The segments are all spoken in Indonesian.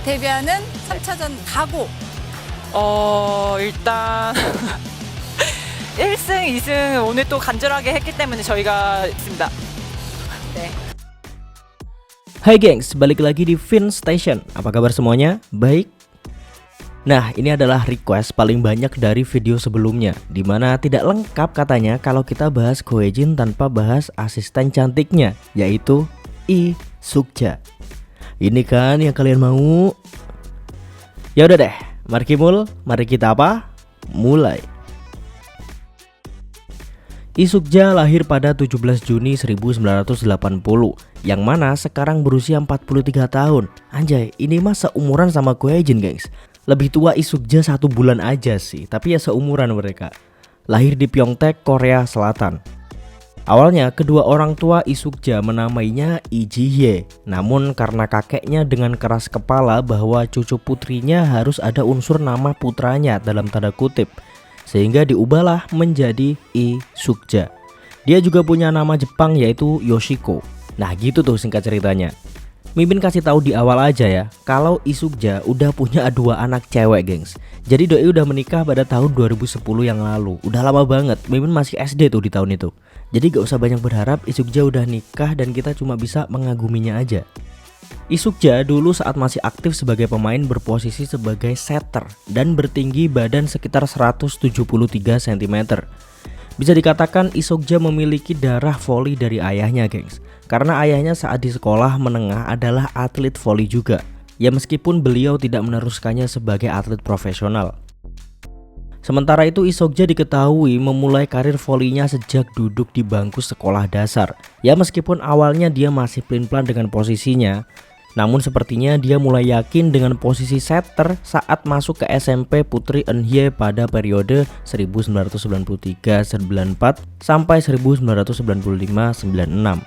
데뷔하는 3차전 각오. 일단 1승, 2승 오늘 또 간절하게 했기 때문에 저희가 있습니다. 네. Hai gengs, balik lagi di Fin Station. Apa kabar semuanya? Baik? Nah, ini adalah request paling banyak dari video sebelumnya, dimana tidak lengkap katanya kalau kita bahas Goejin tanpa bahas asisten cantiknya, yaitu Lee Sukja. Ini kan yang kalian mau? Ya udah deh, mari kita apa? Mulai. Lee Sukja lahir pada 17 Juni 1980, yang mana sekarang berusia 43 tahun. Anjay, ini mah seumuran sama Goejin, gengs. Lebih tua Lee Sukja 1 bulan aja sih, tapi ya seumuran mereka. Lahir di Pyeongtaek, Korea Selatan. Awalnya kedua orang tua Lee Sukja menamainya Lee Ji-hye. Namun karena kakeknya dengan keras kepala bahwa cucu putrinya harus ada unsur nama putranya dalam tanda kutip, sehingga diubahlah menjadi Lee Sukja. Dia juga punya nama Jepang yaitu Yoshiko. Nah gitu tuh singkat ceritanya. Mimin kasih tahu di awal aja ya, kalau Lee Sukja udah punya 2 anak cewek, gengs. Jadi doi udah menikah pada tahun 2010 yang lalu. Udah lama banget, Mimin masih SD tuh di tahun itu. Jadi gak usah banyak berharap Lee Sukja udah nikah dan kita cuma bisa mengaguminya aja. Lee Sukja dulu saat masih aktif sebagai pemain berposisi sebagai setter dan bertinggi badan sekitar 173 cm. Bisa dikatakan Lee Sukja memiliki darah voli dari ayahnya, gengs. Karena ayahnya saat di sekolah menengah adalah atlet voli juga. Ya meskipun beliau tidak meneruskannya sebagai atlet profesional. Sementara itu Lee Sukja diketahui memulai karir volinya sejak duduk di bangku sekolah dasar. Ya meskipun awalnya dia masih pelin-pelan dengan posisinya, namun sepertinya dia mulai yakin dengan posisi setter saat masuk ke SMP Putri Eunhye pada periode 1993-94 sampai 1995-96.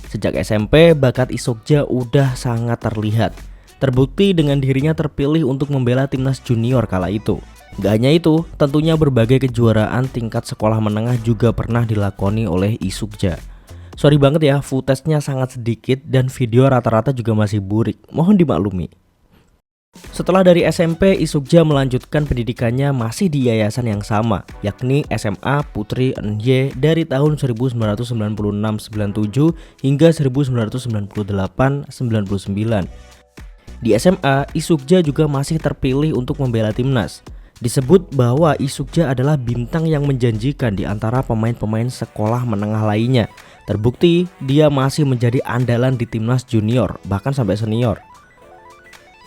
Sejak SMP, bakat Lee Sukja udah sangat terlihat. Terbukti dengan dirinya terpilih untuk membela timnas junior kala itu. Gak hanya itu, tentunya berbagai kejuaraan tingkat sekolah menengah juga pernah dilakoni oleh Lee Sukja. Sorry banget ya, footage-nya sangat sedikit dan video rata-rata juga masih burik. Mohon dimaklumi. Setelah dari SMP, Lee Sukja melanjutkan pendidikannya masih di yayasan yang sama, yakni SMA Putri Eunhye dari tahun 1996-97 hingga 1998-99. Di SMA, Lee Sukja juga masih terpilih untuk membela timnas. Disebut bahwa Lee Sukja adalah bintang yang menjanjikan di antara pemain-pemain sekolah menengah lainnya. Terbukti dia masih menjadi andalan di timnas junior, bahkan sampai senior.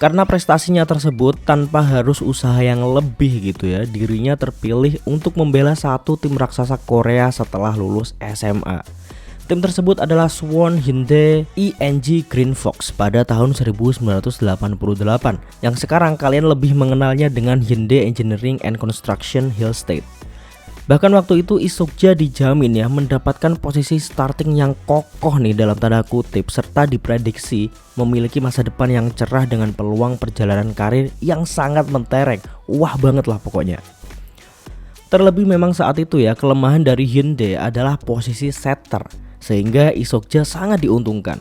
Karena prestasinya tersebut tanpa harus usaha yang lebih gitu ya, dirinya terpilih untuk membela satu tim raksasa Korea setelah lulus SMA. Tim tersebut adalah Suwon Hyundai ENG Green Fox pada tahun 1988 yang sekarang kalian lebih mengenalnya dengan Hyundai Engineering and Construction Hill State. Bahkan waktu itu Lee Sukja dijamin ya mendapatkan posisi starting yang kokoh nih dalam tanda kutip, serta diprediksi memiliki masa depan yang cerah dengan peluang perjalanan karir yang sangat mentereng. Wah banget lah pokoknya. Terlebih memang saat itu ya kelemahan dari Hyundai adalah posisi setter, sehingga Lee Sukja sangat diuntungkan.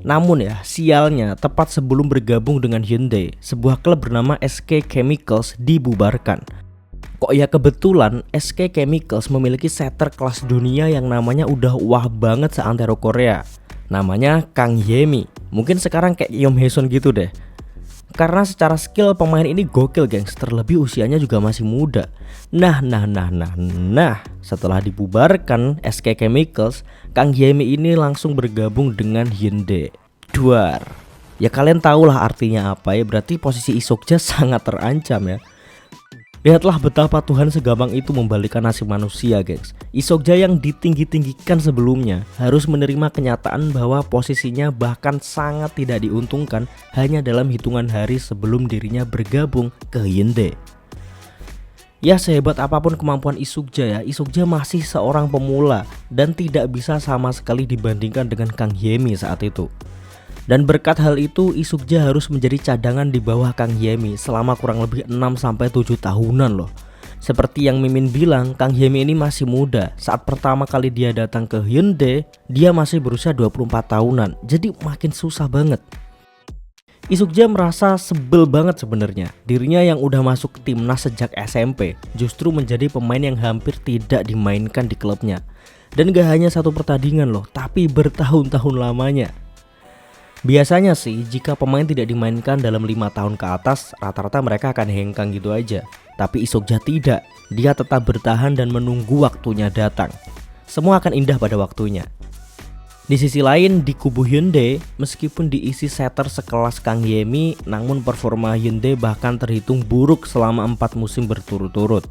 Namun ya sialnya tepat sebelum bergabung dengan Hyundai, sebuah klub bernama SK Chemicals dibubarkan. Kok ya kebetulan SK Chemicals memiliki setter kelas dunia yang namanya udah wah banget seantero Korea. Namanya Kang Hye-mi. Mungkin sekarang kayak Yeom Hae-sun gitu deh. Karena secara skill pemain ini gokil, gengs. Terlebih usianya juga masih muda. Nah, setelah dibubarkan SK Chemicals, Kang Hye-mi ini langsung bergabung dengan Hyundai. Duar. Ya kalian tahulah artinya apa ya. Berarti posisi Lee Sukja sangat terancam ya. Lihatlah betapa Tuhan segampang itu membalikkan nasib manusia, gengs. Lee Sukja yang ditinggi-tinggikan sebelumnya harus menerima kenyataan bahwa posisinya bahkan sangat tidak diuntungkan hanya dalam hitungan hari sebelum dirinya bergabung ke Hyundai. Ya sehebat apapun kemampuan Lee Sukja ya, Lee Sukja masih seorang pemula dan tidak bisa sama sekali dibandingkan dengan Kang Hye-mi saat itu. Dan berkat hal itu Lee Sukja harus menjadi cadangan di bawah Kang Hye-mi selama kurang lebih 6-7 tahunan loh. Seperti yang Mimin bilang, Kang Hye-mi ini masih muda. Saat pertama kali dia datang ke Hyundai, dia masih berusia 24 tahunan. Jadi makin susah banget. Isukja merasa sebel banget sebenarnya. Dirinya yang udah masuk timnas sejak SMP justru menjadi pemain yang hampir tidak dimainkan di klubnya. Dan gak hanya satu pertandingan loh, tapi bertahun-tahun lamanya. Biasanya sih jika pemain tidak dimainkan dalam 5 tahun ke atas, rata-rata mereka akan hengkang gitu aja. Tapi Isukja tidak, dia tetap bertahan dan menunggu waktunya datang. Semua akan indah pada waktunya. Di sisi lain, di kubu Hyundai, meskipun diisi setter sekelas Kang Yemi, namun performa Hyundai bahkan terhitung buruk selama 4 musim berturut-turut.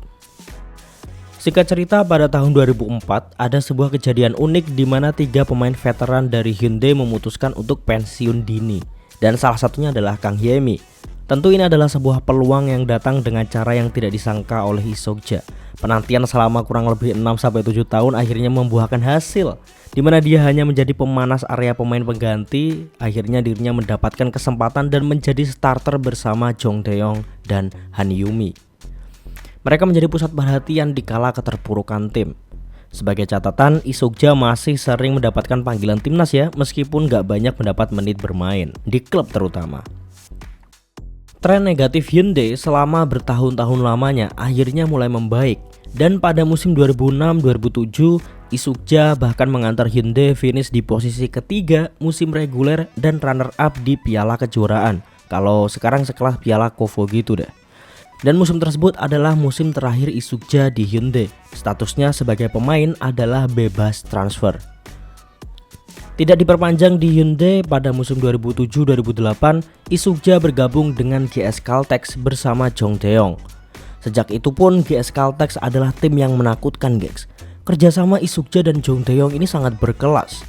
Singkat cerita, pada tahun 2004 ada sebuah kejadian unik di mana 3 pemain veteran dari Hyundai memutuskan untuk pensiun dini, dan salah satunya adalah Kang Yemi. Tentu ini adalah sebuah peluang yang datang dengan cara yang tidak disangka oleh Isukja. Penantian selama kurang lebih 6-7 tahun akhirnya membuahkan hasil, di mana dia hanya menjadi pemanas area pemain pengganti. Akhirnya dirinya mendapatkan kesempatan dan menjadi starter bersama Jong Tae-yong dan Han Yumi. Mereka menjadi pusat perhatian di kala keterpurukan tim. Sebagai catatan, Isukja masih sering mendapatkan panggilan timnas ya, meskipun gak banyak mendapat menit bermain, di klub terutama. Tren negatif Hyundai selama bertahun-tahun lamanya akhirnya mulai membaik. Dan pada musim 2006-2007, Isukja bahkan mengantar Hyundai finish di posisi ketiga musim reguler dan runner up di Piala Kejuaraan. Kalau sekarang sekelas Piala Kovo gitu deh. Dan musim tersebut adalah musim terakhir Isukja di Hyundai. Statusnya sebagai pemain adalah bebas transfer. Tidak diperpanjang di Hyundai pada musim 2007-2008, Isukja bergabung dengan GS Caltex bersama Jong Tae-yong. Sejak itu pun GS Caltex adalah tim yang menakutkan, gengs. Kerjasama Isukja dan Jong Tae-yong ini sangat berkelas.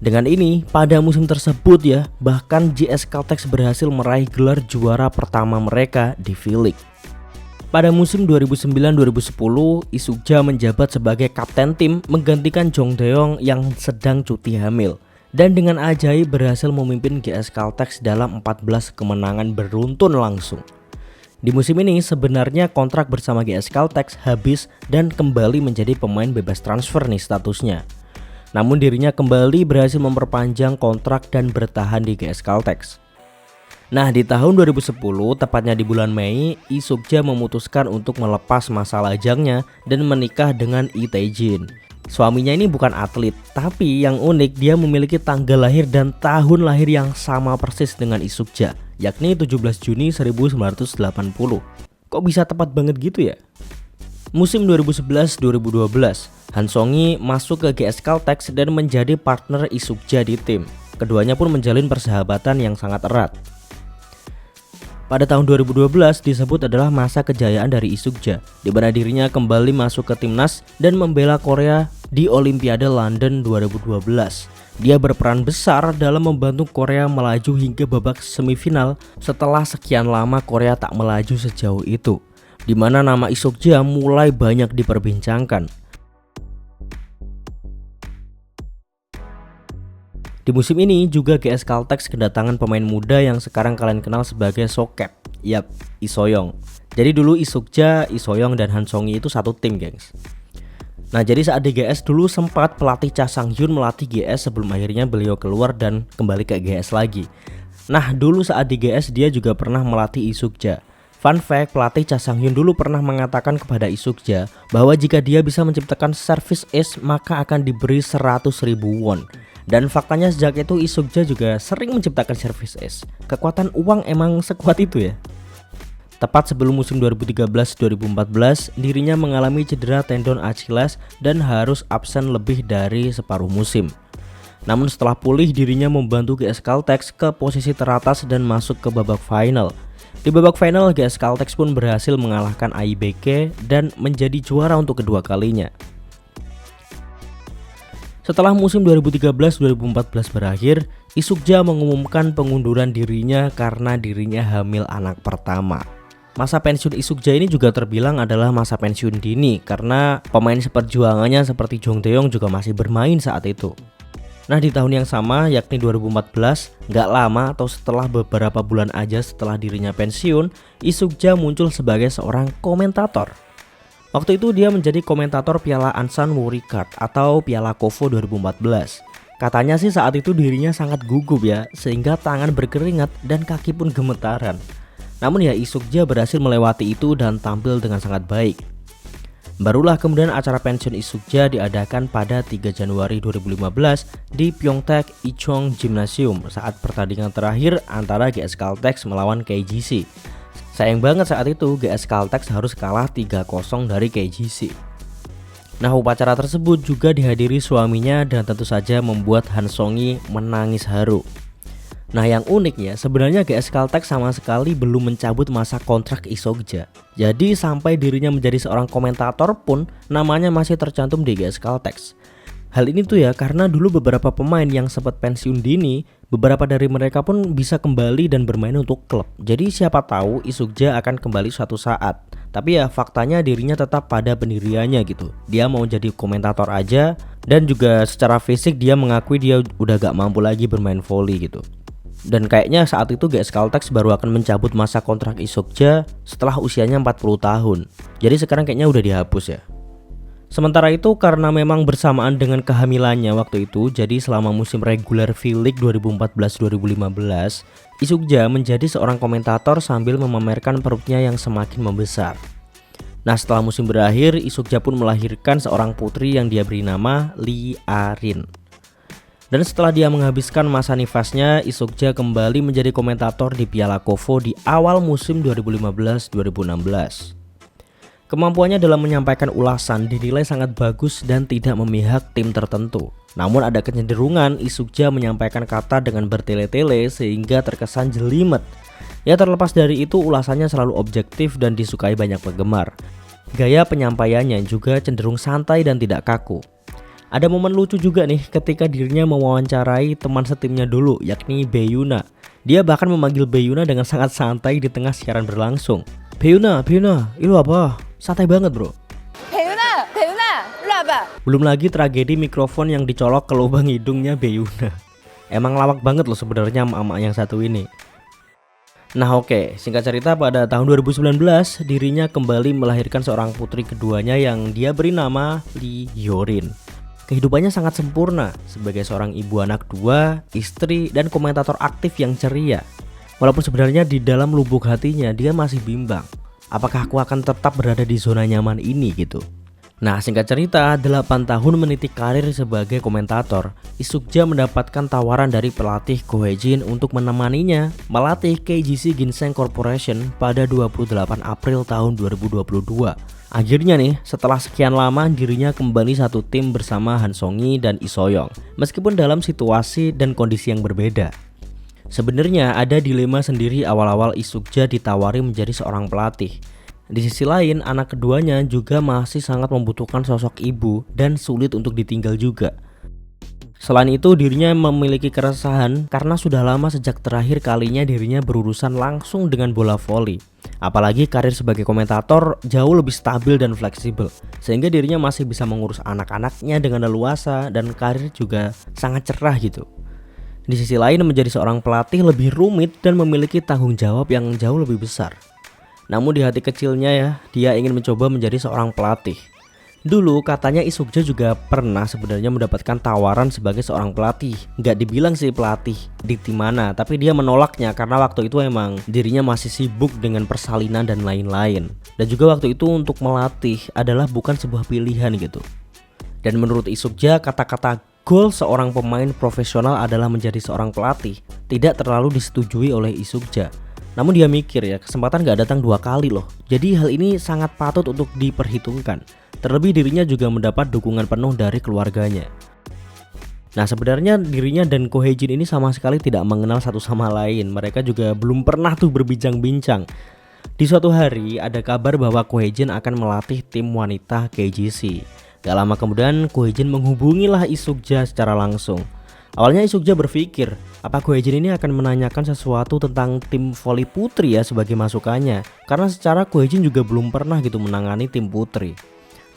Dengan ini, pada musim tersebut ya, bahkan GS Caltex berhasil meraih gelar juara pertama mereka di V-League. Pada musim 2009-2010, Isukja menjabat sebagai kapten tim menggantikan Jong Tae-yong yang sedang cuti hamil. Dan dengan ajaib berhasil memimpin GS Caltex dalam 14 kemenangan beruntun langsung. Di musim ini sebenarnya kontrak bersama GS Caltex habis dan kembali menjadi pemain bebas transfer nih statusnya. Namun dirinya kembali berhasil memperpanjang kontrak dan bertahan di GS Caltex. Nah, di tahun 2010, tepatnya di bulan Mei, Isukja memutuskan untuk melepas masa lajangnya dan menikah dengan Lee Tae-jin. Suaminya ini bukan atlet, tapi yang unik dia memiliki tanggal lahir dan tahun lahir yang sama persis dengan Isukja, yakni 17 Juni 1980. Kok bisa tepat banget gitu ya? Musim 2011-2012, Han Song-yi masuk ke GS Caltex dan menjadi partner Isukja di tim. Keduanya pun menjalin persahabatan yang sangat erat. Pada tahun 2012 disebut adalah masa kejayaan dari Isukja, di mana dirinya kembali masuk ke timnas dan membela Korea di Olimpiade London 2012. Dia berperan besar dalam membantu Korea melaju hingga babak semifinal setelah sekian lama Korea tak melaju sejauh itu, di mana nama Isukja mulai banyak diperbincangkan. Di musim ini juga GS Caltex kedatangan pemain muda yang sekarang kalian kenal sebagai Sokep. Yap, Lee So-young. Jadi dulu Isukja, Lee So-young dan Han Song-yi itu satu tim, gengs. Nah, jadi saat di GS dulu sempat pelatih Cha Sang-hyun melatih GS sebelum akhirnya beliau keluar dan kembali ke GS lagi. Nah, dulu saat di GS dia juga pernah melatih Isukja. Fun fact, pelatih Cha Sang-hyun dulu pernah mengatakan kepada Isukja bahwa jika dia bisa menciptakan service ace maka akan diberi 100.000 won. Dan faktanya sejak itu Isukja juga sering menciptakan service ace. Kekuatan uang emang sekuat itu ya. Tepat sebelum musim 2013-2014, dirinya mengalami cedera tendon Achilles dan harus absen lebih dari separuh musim. Namun setelah pulih, dirinya membantu GS Caltex ke posisi teratas dan masuk ke babak final. Di babak final, GS Caltex pun berhasil mengalahkan AIBK dan menjadi juara untuk kedua kalinya. Setelah musim 2013-2014 berakhir, Isukja mengumumkan pengunduran dirinya karena dirinya hamil anak pertama. Masa pensiun Isukja ini juga terbilang adalah masa pensiun dini karena pemain seperjuangannya seperti Jong Tae-yong juga masih bermain saat itu. Nah, di tahun yang sama yakni 2014, gak lama atau setelah beberapa bulan aja setelah dirinya pensiun, Isukja muncul sebagai seorang komentator. Waktu itu dia menjadi komentator Piala Ansan World Cup atau Piala Kovo 2014. Katanya sih saat itu dirinya sangat gugup ya, sehingga tangan berkeringat dan kaki pun gemetaran. Namun ya Lee Seok-ja berhasil melewati itu dan tampil dengan sangat baik. Barulah kemudian acara pensiun Lee Seok-ja diadakan pada 3 Januari 2015 di Pyeongtaek Icheong Gymnasium saat pertandingan terakhir antara GS Caltex melawan KGC. Sayang banget saat itu GS Caltex harus kalah 3-0 dari KGC. Nah, upacara tersebut juga dihadiri suaminya dan tentu saja membuat Han Song-hye menangis haru. Nah, yang uniknya sebenarnya GS Caltex sama sekali belum mencabut masa kontrak Lee Seok-ja. Jadi sampai dirinya menjadi seorang komentator pun namanya masih tercantum di GS Caltex. Hal ini tuh ya karena dulu beberapa pemain yang sempat pensiun dini, beberapa dari mereka pun bisa kembali dan bermain untuk klub. Jadi siapa tahu Lee Seok-ja akan kembali suatu saat. Tapi ya faktanya dirinya tetap pada pendiriannya gitu. Dia mau jadi komentator aja, dan juga secara fisik dia mengakui dia udah gak mampu lagi bermain volley gitu. Dan kayaknya saat itu GS Caltex baru akan mencabut masa kontrak Lee Seok-ja setelah usianya 40 tahun. Jadi sekarang kayaknya udah dihapus ya. Sementara itu karena memang bersamaan dengan kehamilannya waktu itu, jadi selama musim reguler V-League 2014-2015, Lee Seok-ja menjadi seorang komentator sambil memamerkan perutnya yang semakin membesar. Nah, setelah musim berakhir, Lee Seok-ja pun melahirkan seorang putri yang dia beri nama Lee Arin. Dan setelah dia menghabiskan masa nifasnya, Lee Seok-ja kembali menjadi komentator di Piala KOFO di awal musim 2015-2016. Kemampuannya dalam menyampaikan ulasan dinilai sangat bagus dan tidak memihak tim tertentu. Namun ada kecenderungan Lee Seok-ja menyampaikan kata dengan bertele-tele sehingga terkesan jelimet. Ya terlepas dari itu ulasannya selalu objektif dan disukai banyak penggemar. Gaya penyampaiannya juga cenderung santai dan tidak kaku. Ada momen lucu juga nih ketika dirinya mewawancarai teman setimnya dulu yakni Bae-yuna. Dia bahkan memanggil Bae-yuna dengan sangat santai di tengah siaran berlangsung. Bae-yuna, itu apa? Santai banget bro. 배윤아, 일로 와봐. Belum lagi tragedi mikrofon yang dicolok ke lubang hidungnya Bae-yuna. Emang lawak banget loh sebenarnya emak yang satu ini. Nah oke, singkat cerita pada tahun 2019 dirinya kembali melahirkan seorang putri keduanya yang dia beri nama Lee Hyo-rin. Kehidupannya sangat sempurna sebagai seorang ibu anak dua, istri, dan komentator aktif yang ceria. Walaupun sebenarnya di dalam lubuk hatinya dia masih bimbang. Apakah aku akan tetap berada di zona nyaman ini gitu. Nah singkat cerita 8 tahun meniti karir sebagai komentator, Lee Seok-ja mendapatkan tawaran dari pelatih Go Hae-jin untuk menemaninya melatih KGC Ginseng Corporation pada 28 April tahun 2022. Akhirnya nih setelah sekian lama dirinya kembali satu tim bersama Han Song-hye dan Lee So-young, meskipun dalam situasi dan kondisi yang berbeda. Sebenarnya ada dilema sendiri awal-awal Lee Seok-ja ditawari menjadi seorang pelatih. Di sisi lain, anak keduanya juga masih sangat membutuhkan sosok ibu dan sulit untuk ditinggal juga. Selain itu, dirinya memiliki keresahan karena sudah lama sejak terakhir kalinya dirinya berurusan langsung dengan bola voli. Apalagi karir sebagai komentator jauh lebih stabil dan fleksibel, sehingga dirinya masih bisa mengurus anak-anaknya dengan leluasa dan karir juga sangat cerah gitu. Di sisi lain menjadi seorang pelatih lebih rumit dan memiliki tanggung jawab yang jauh lebih besar. Namun di hati kecilnya ya, dia ingin mencoba menjadi seorang pelatih. Dulu katanya Lee Seok-ja juga pernah sebenarnya mendapatkan tawaran sebagai seorang pelatih. Nggak dibilang sih pelatih di tim mana, tapi dia menolaknya karena waktu itu emang dirinya masih sibuk dengan persalinan dan lain-lain. Dan juga waktu itu untuk melatih adalah bukan sebuah pilihan gitu. Dan menurut Lee Seok-ja kata-kata goal seorang pemain profesional adalah menjadi seorang pelatih tidak terlalu disetujui oleh Lee Seok-ja. Namun dia mikir ya, kesempatan gak datang 2 kali loh. Jadi hal ini sangat patut untuk diperhitungkan. Terlebih dirinya juga mendapat dukungan penuh dari keluarganya. Nah sebenarnya dirinya dan Go Hae-jin ini sama sekali tidak mengenal satu sama lain. Mereka juga belum pernah tuh berbincang-bincang. Di suatu hari ada kabar bahwa Go Hae-jin akan melatih tim wanita KGC. Gak lama kemudian Go Hae-jin menghubungilah Lee Seok-ja secara langsung. Awalnya Lee Seok-ja berpikir, apa Go Hae-jin ini akan menanyakan sesuatu tentang tim voli putri ya sebagai masukannya. Karena secara Go Hae-jin juga belum pernah gitu menangani tim putri.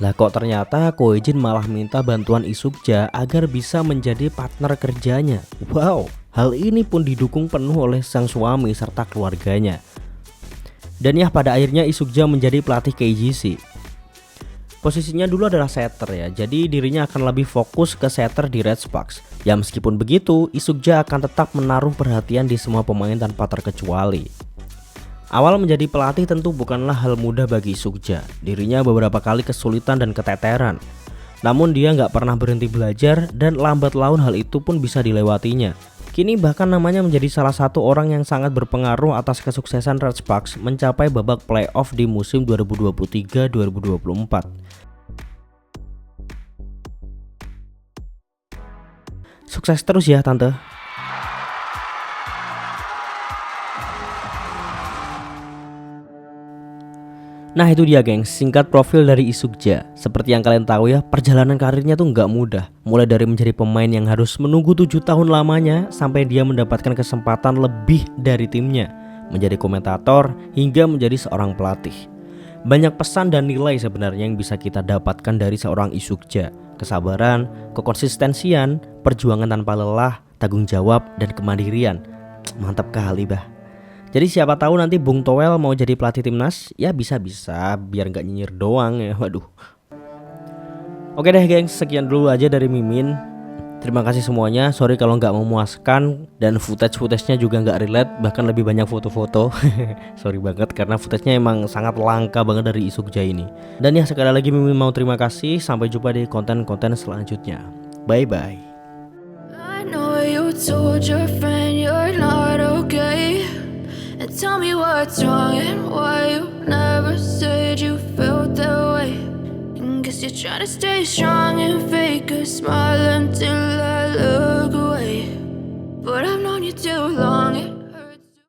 Lah kok ternyata Go Hae-jin malah minta bantuan Lee Seok-ja agar bisa menjadi partner kerjanya. Wow, hal ini pun didukung penuh oleh sang suami serta keluarganya. Dan ya pada akhirnya Lee Seok-ja menjadi pelatih KGC. Posisinya dulu adalah setter ya, jadi dirinya akan lebih fokus ke setter di Red Sparks. Ya meskipun begitu, Isukja akan tetap menaruh perhatian di semua pemain tanpa terkecuali. Awal menjadi pelatih tentu bukanlah hal mudah bagi Isukja. Dirinya beberapa kali kesulitan dan keteteran. Namun dia nggak pernah berhenti belajar dan lambat laun hal itu pun bisa dilewatinya. Kini bahkan namanya menjadi salah satu orang yang sangat berpengaruh atas kesuksesan Red Sparks mencapai babak playoff di musim 2023-2024. Sukses terus ya tante. Nah itu dia gengs, singkat profil dari Isukja. Seperti yang kalian tahu ya, perjalanan karirnya tuh nggak mudah. Mulai dari menjadi pemain yang harus menunggu 7 tahun lamanya sampai dia mendapatkan kesempatan lebih dari timnya, menjadi komentator hingga menjadi seorang pelatih. Banyak pesan dan nilai sebenarnya yang bisa kita dapatkan dari seorang Isukja. Kesabaran, kekonsistensian, perjuangan tanpa lelah, tanggung jawab, dan kemandirian. Mantap kali bah. Jadi siapa tahu nanti Bung Toel mau jadi pelatih timnas, ya bisa-bisa biar nggak nyinyir doang ya, waduh. Oke deh gengs, sekian dulu aja dari Mimin. Terima kasih semuanya, sorry kalau nggak memuaskan dan footage-nya juga nggak relate, bahkan lebih banyak foto-foto. Sorry banget karena footage-nya emang sangat langka banget dari Isukja ini. Dan ya sekali lagi Mimin mau terima kasih, sampai jumpa di konten-konten selanjutnya. Bye bye. I know you told your friend you're not okay. And tell me what's wrong and why you never said you felt that way. And guess you're trying to stay strong and fake a smile until I look away. But I've known you too long